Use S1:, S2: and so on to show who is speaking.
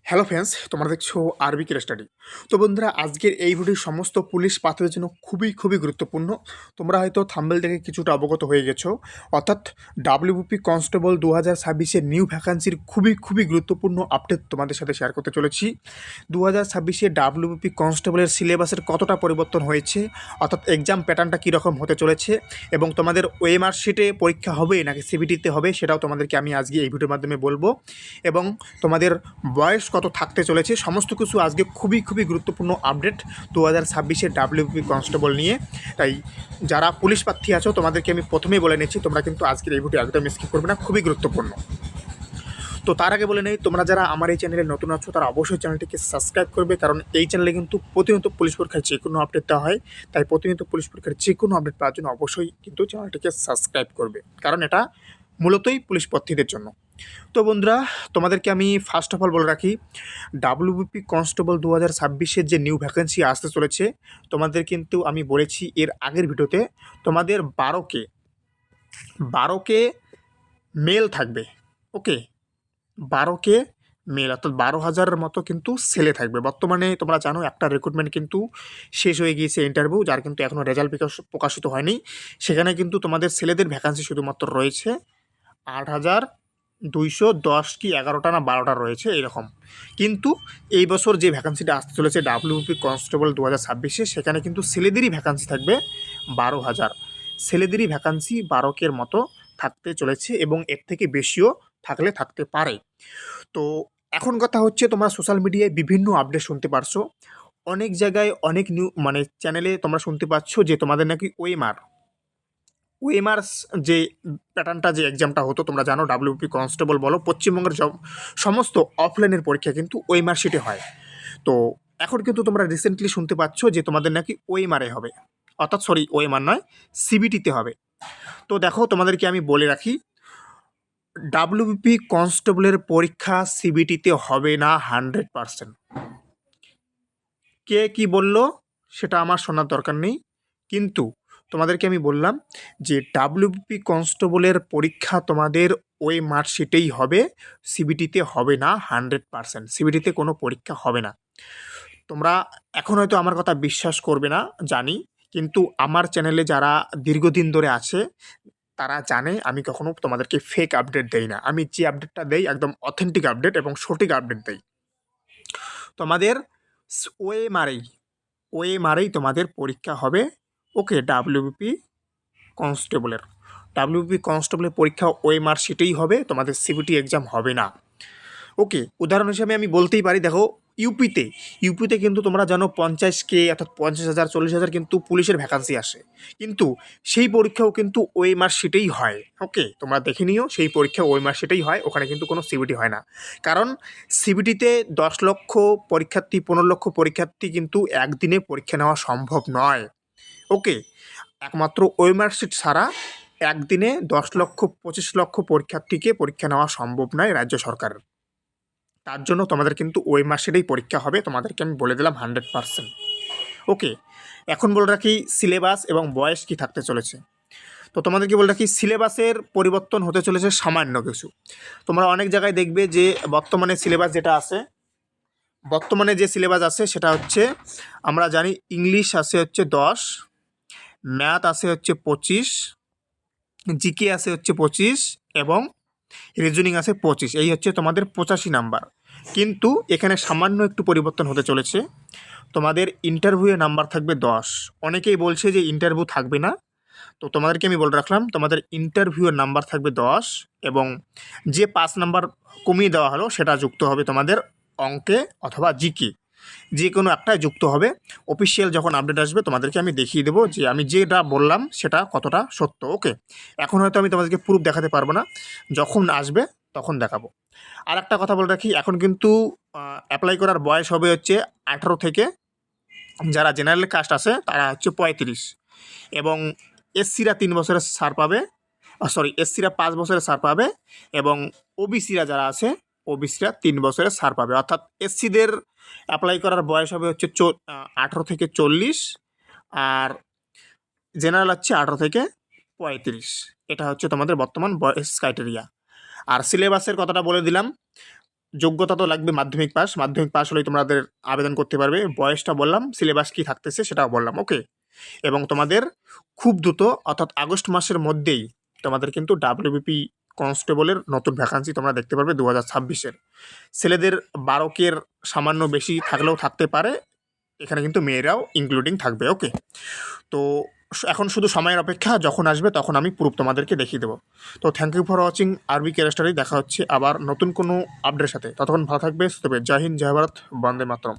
S1: Hello friends, তোমরা দেখছো আরবি কের স্টাডি। তো বন্ধুরা, আজকের এই ভিডিও সমস্ত পুলিশ পাত্রের জন্য খুবই গুরুত্বপূর্ণ। তোমরা হয়তো থাম্বনেল থেকে কিছুটা অবগত হয়ে গেছো। অর্থাৎ ডাব্লিউবিপি কনস্টেবল 2026-এর নিউ ভ্যাকান্সির খুবই গুরুত্বপূর্ণ আপডেট তোমাদের সাথে শেয়ার করতে চলেছি। 2026-এ ডাব্লিউবিপি কনস্টেবলের সিলেবাসের কতটা পরিবর্তন হয়েছে, অর্থাৎ এক্সাম প্যাটার্নটা কীরকম হতে চলেছে এবং তোমাদের ওএমআর শিটে পরীক্ষা হবে নাকি সিবিটিতে হবে, সেটাও তোমাদেরকে আমি আজকে এই ভিডিওর মাধ্যমে বলবো। এবং তোমাদের বয়স কত থাকতে চলেছে, সমস্ত কিছু আজকে খুবই গুরুত্বপূর্ণ আপডেট 2026-এর ডাব্লিউপি কনস্টেবল নিয়ে। তাই যারা পুলিশ প্রার্থী আছো তোমাদেরকে আমি প্রথমেই বলে নিচ্ছি, তোমরা কিন্তু আজকের এই ভিডিও একদম স্কিপ করবে না, খুবই গুরুত্বপূর্ণ। তো তার আগে বলে নেই, তোমরা যারা আমার এই চ্যানেলে নতুন আছো তারা অবশ্যই চ্যানেলটিকে সাবস্ক্রাইব করবে, কারণ এই চ্যানেলে কিন্তু প্রতিনিয়ত পুলিশ পরীক্ষার যে কোনো আপডেট দেওয়া হয়। তাই প্রতিনিয়ত পুলিশ পরীক্ষার যে কোনো আপডেট পাওয়ার জন্য অবশ্যই কিন্তু চ্যানেলটিকে সাবস্ক্রাইব করবে, কারণ এটা মূলতই পুলিশ প্রার্থীদের জন্য। তো বন্ধুরা, তোমাদেরকে আমি ফার্স্ট অফ অল বলে রাখি, ডাব্লিউবিপি কনস্টেবল 2026-এর যে নিউ ভ্যাকেন্সি আসতে চলেছে, তোমাদের কিন্তু আমি বলেছি এর আগের ভিডিওতে, তোমাদের 12কে মেল থাকবে। ওকে, 12কে মেল, অর্থাৎ 12,000-এর মতো কিন্তু ছেলে থাকবে। বর্তমানে তোমরা জানো একটা রিক্রুটমেন্ট কিন্তু শেষ হয়ে গিয়েছে, ইন্টারভিউ, যার কিন্তু এখনও রেজাল্ট প্রকাশিত হয়নি। সেখানে কিন্তু তোমাদের ছেলেদের ভ্যাকান্সি শুধুমাত্র রয়েছে 8,210 কি 11টা না 12টা রয়েছে এরকম। কিন্তু এই বছর যে ভ্যাকান্সিটা আসতে চলেছে ডাব্লিউপি কনস্টেবল 2026-এ, সেখানে কিন্তু ছেলেদেরই ভ্যাকান্সি থাকবে 12,000। ছেলেদেরই ভ্যাকান্সি 12কের মতো থাকতে চলেছে এবং এর থেকে বেশিও থাকতে পারে। তো এখন কথা হচ্ছে, তোমরা সোশ্যাল মিডিয়ায় বিভিন্ন আপডেট শুনতে পারছো, অনেক জায়গায় অনেক চ্যানেলে তোমরা শুনতে পাচ্ছ যে তোমাদের নাকি ওএমআর যে প্যাটার্নটা, যে এক্সামটা হতো, তোমরা জানো ডাব্লিউপি কনস্টেবল বলো, পশ্চিমবঙ্গের সমস্ত অফলাইনের পরীক্ষা কিন্তু ওএমআর শিটে হয়। তো এখন কিন্তু তোমরা রিসেন্টলি শুনতে পাচ্ছ যে তোমাদের নাকি ওএমআরে হবে, অর্থাৎ ওএমআর নয়, সিবিটিতে হবে। তো দেখো, তোমাদেরকে আমি বলে রাখি, ডাব্লিউবিপি কনস্টেবলের পরীক্ষা সিবিটিতে হবে না 100%। কে কি বলল সেটা আমার শোনার দরকার নেই, কিন্তু তোমাদেরকে আমি বললাম যে ডাব্লিউবিপি কনস্টেবলের পরীক্ষা তোমাদের ওই মার্কশিটেই হবে, সিবিটিতে হবে না 100%। সিবিটিতে কোনো পরীক্ষা হবে না। তোমরা এখন হয়তো আমার কথা বিশ্বাস করবে না জানি, কিন্তু আমার চ্যানেলে যারা দীর্ঘদিন ধরে আছে তারা জানে আমি কখনো তোমাদেরকে ফেক আপডেট দেই না। আমি যে আপডেটটা দেই একদম অথেন্টিক আপডেট এবং সঠিক আপডেট দেই। তোমাদের ওএমআরেই তোমাদের পরীক্ষা হবে। ওকে, ডাব্লিউবিপি কনস্টেবলের পরীক্ষা ওএমআর শিটেই হবে, তোমাদের সিবিটি এক্সাম হবে না। ওকে, উদাহরণ হিসেবে আমি বলতেই পারি, দেখো ইউপিতে কিন্তু তোমরা জানো 50K, অর্থাৎ 50,000 40,000 কিন্তু পুলিশের ভ্যাকান্সি আসে, কিন্তু সেই পরীক্ষাও কিন্তু ওএমআর শিটেই হয়। ওকে, তোমরা দেখে নিও, সেই পরীক্ষা ওএমআর শিটেই হয়, ওখানে কিন্তু কোনো সিবিটি হয় না। কারণ সিবিটিতে 10 লক্ষ পরীক্ষার্থী 15 লক্ষ পরীক্ষার্থী কিন্তু একদিনে পরীক্ষা নেওয়া সম্ভব নয়। ওকে, একমাত্র ওএমআর শিট ছাড়া একদিনে 10 লক্ষ 25 লক্ষ পরীক্ষার্থীকে পরীক্ষা নেওয়া সম্ভব নয় রাজ্য সরকারের। তার জন্য তোমাদের কিন্তু ওই মাসেরই পরীক্ষা হবে, তোমাদেরকে আমি বলে দিলাম 100%। ওকে, এখন বলে রাখি সিলেবাস এবং বয়স কি থাকতে চলেছে। তো তোমাদেরকে বলে রাখি, সিলেবাসের পরিবর্তন হতে চলেছে সামান্য কিছু। তোমরা অনেক জায়গায় দেখবে যে বর্তমানে যে সিলেবাস আছে সেটা হচ্ছে, আমরা জানি ইংলিশ আছে হচ্ছে 10, ম্যাথ আছে হচ্ছে 25, জিকে আছে হচ্ছে 25 এবং রিজনিং আছে 25। এই হচ্ছে তোমাদের 85 নাম্বার। কিন্তু এখানে সামান্য একটু পরিবর্তন হতে চলেছে, তোমাদের ইন্টারভিউয়ে নাম্বার থাকবে 10। অনেকেই বলছে যে ইন্টারভিউ থাকবে না, তো তোমাদেরকে আমি বলে রাখলাম, তোমাদের ইন্টারভিউয়ের নাম্বার থাকবে 10 এবং যে 5 নাম্বার কমিয়ে দেওয়া হলো সেটা যুক্ত হবে তোমাদের অঙ্কে অথবা জিকে, যে কোনো একটাই যুক্ত হবে। অফিসিয়াল যখন আপডেট আসবে তোমাদেরকে আমি দেখিয়ে দেবো যে আমি যেটা বললাম সেটা কতটা সত্য। ওকে, এখন হয়তো আমি তোমাদেরকে প্রুফ দেখাতে পারবো না, যখন আসবে তখন দেখাবো। আর একটা কথা বলে রাখি, এখন কিন্তু অ্যাপ্লাই করার বয়স হবে হচ্ছে 18 থেকে, যারা জেনারেল কাস্ট আছে তারা হচ্ছে 35, এবং এসসিরা 3 বছরের ছাড় পাবে, এসসিরা 5 বছরের ছাড় পাবে, এবং ওবিসিরা যারা আছে ওবিসিরা 3 বছরের ছাড় পাবে। অর্থাৎ এসসিদের অ্যাপ্লাই করার বয়স হবে হচ্ছে 18 থেকে 40, আর জেনারেল হচ্ছে 18 থেকে 35। এটা হচ্ছে তোমাদের বর্তমান বয়স ক্রাইটেরিয়া। আর সিলেবাসের কথাটা বলে দিলাম, যোগ্যতা তো লাগবে মাধ্যমিক পাস, মাধ্যমিক পাস হলেই তোমাদের আবেদন করতে পারবে। বয়সটা বললাম, সিলেবাস কী থাকতেছে সেটাও বললাম, ওকে। এবং তোমাদের খুব দ্রুত অর্থাৎ আগস্ট মাসের মধ্যেই তোমাদের কিন্তু ডাব্লিউবিপি কনস্টেবলের নতুন ভ্যাকান্সি তোমরা দেখতে পারবে 2026-এর। ছেলেদের 12 সামান্য বেশি থাকলেও থাকতে পারে, এখানে কিন্তু মেয়েরাও ইনক্লুডিং থাকবে, ওকে। তো এখন শুধু সময়ের অপেক্ষা, যখন আসবে তখন আমি প্রুফ তোমাদেরকে দেখিয়ে দেবো। তো থ্যাংক ইউ ফর ওয়াচিং আরবি কেয়ার স্টাডি। দেখা হচ্ছে আবার নতুন কোনো আপডেটের সাথে। ততক্ষণ ভালো থাকবে, সুস্থ থাকবে। জয় হিন্দ, জয় ভারত, বন্দে মাতরম।